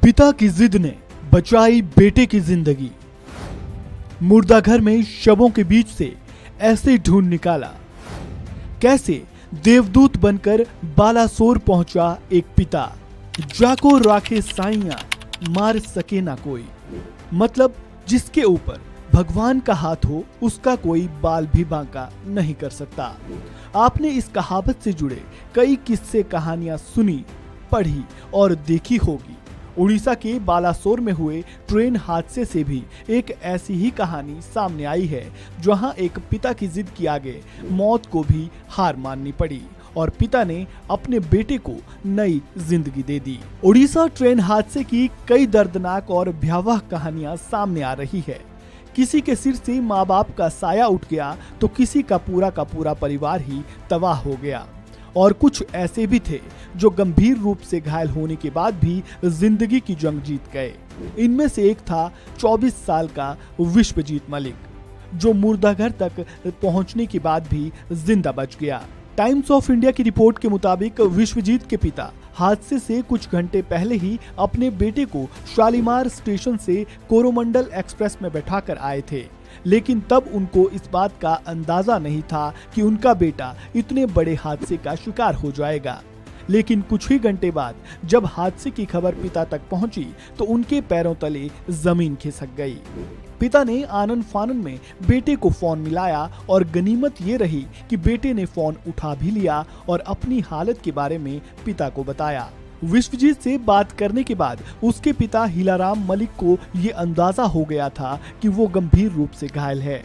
पिता की जिद ने बचाई बेटे की जिंदगी। मुर्दाघर में शवों के बीच से ऐसे ढूंढ निकाला, कैसे देवदूत बनकर बालासोर पहुंचा एक पिता। जाको राखे साइया मार सके ना कोई, मतलब जिसके ऊपर भगवान का हाथ हो उसका कोई बाल भी बांका नहीं कर सकता। आपने इस कहावत से जुड़े कई किस्से कहानियां सुनी, पढ़ी और देखी होगी। उड़ीसा के बालासोर में हुए ट्रेन हादसे से भी एक ऐसी ही कहानी सामने आई है, जहां एक पिता की जिद के आगे मौत को भी हार माननी पड़ी और पिता ने अपने बेटे को नई जिंदगी दे दी। उड़ीसा ट्रेन हादसे की कई दर्दनाक और भयावह कहानियां सामने आ रही है। किसी के सिर से माँ बाप का साया उठ गया तो किसी का पूरा परिवार ही तबाह हो गया, और कुछ ऐसे भी थे जो गंभीर रूप से घायल होने के बाद भी जिंदगी की जंग जीत गए। इनमें से एक था 24 साल का विश्वजीत मलिक, जो मुर्दाघर तक पहुंचने के बाद भी जिंदा बच गया। टाइम्स ऑफ इंडिया की रिपोर्ट के मुताबिक विश्वजीत के पिता हादसे से कुछ घंटे पहले ही अपने बेटे को शालीमार स्टेशन से कोरोमंडल एक्सप्रेस में बैठाकर आए थे, लेकिन तब उनको इस बात का अंदाजा नहीं था कि उनका बेटा इतने बड़े हादसे का शिकार हो जाएगा। लेकिन कुछ ही घंटे बाद जब हादसे की खबर पिता तक पहुंची तो उनके पैरों तले जमीन खिसक गई। पिता ने आनन फानन में बेटे को फोन मिलाया और गनीमत ये रही कि बेटे ने फोन उठा भी लिया और अपनी हालत के बारे में पिता को बताया। विश्वजीत से बात करने के बाद उसके पिता हीलाराम मलिक को ये अंदाजा हो गया था कि वो गंभीर रूप से घायल है।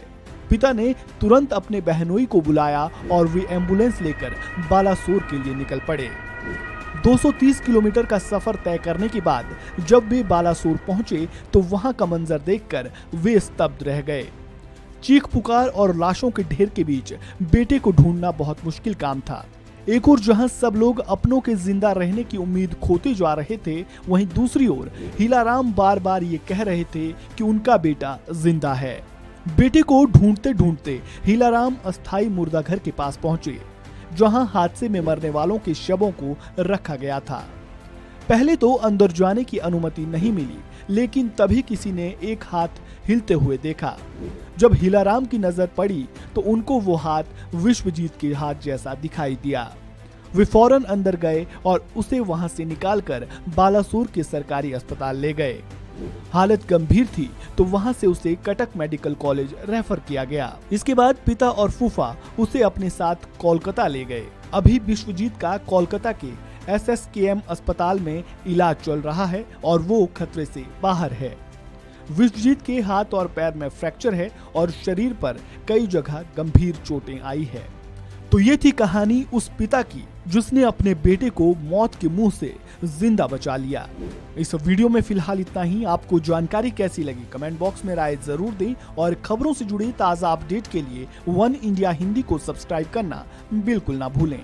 पिता ने तुरंत अपने बहनोई को बुलाया और वे एम्बुलेंस लेकर बालासोर के लिए निकल पड़े। 230 किलोमीटर का सफर तय करने के बाद जब वे बालासोर पहुंचे तो वहां का मंजर देखकर वे स्तब्ध रह गए। चीख पुकार और लाशों के ढेर के बीच बेटे को ढूंढना बहुत मुश्किल काम था। एक ओर जहां सब लोग अपनों के जिंदा रहने की उम्मीद खोते जा रहे थे, वहीं दूसरी ओर हीलाराम बार बार ये कह रहे थे कि उनका बेटा जिंदा है। बेटे को ढूंढते ढूंढते हीलाराम अस्थाई मुर्दाघर के पास पहुंचे, जहां हादसे में मरने वालों के शवों को रखा गया था। पहले तो अंदर जाने की अनुमति नहीं मिली, लेकिन तभी किसी ने एक हाथ हिलते हुए देखा। जब हीलाराम की नजर पड़ी तो उनको वो हाथ विश्वजीत के हाथ जैसा दिखाई दिया। वे फौरन अंदर गए और उसे वहां से निकालकर बालासोर के सरकारी अस्पताल ले गए। हालत गंभीर थी तो वहां से उसे कटक मेडिकल कॉलेज रेफर किया गया। इसके बाद पिता और फूफा उसे अपने साथ कोलकाता ले गए। अभी विश्वजीत का कोलकाता के SSKM अस्पताल में इलाज चल रहा है और वो खतरे से बाहर है। विश्वजीत के हाथ और पैर में फ्रैक्चर है और शरीर पर कई जगह गंभीर चोटें आई है। तो ये थी कहानी उस पिता की जिसने अपने बेटे को मौत के मुंह से जिंदा बचा लिया। इस वीडियो में फिलहाल इतना ही। आपको जानकारी कैसी लगी कमेंट बॉक्स में राय जरूर दें और खबरों से जुड़ी ताज़ा अपडेट के लिए वन इंडिया हिंदी को सब्सक्राइब करना बिल्कुल ना भूलें।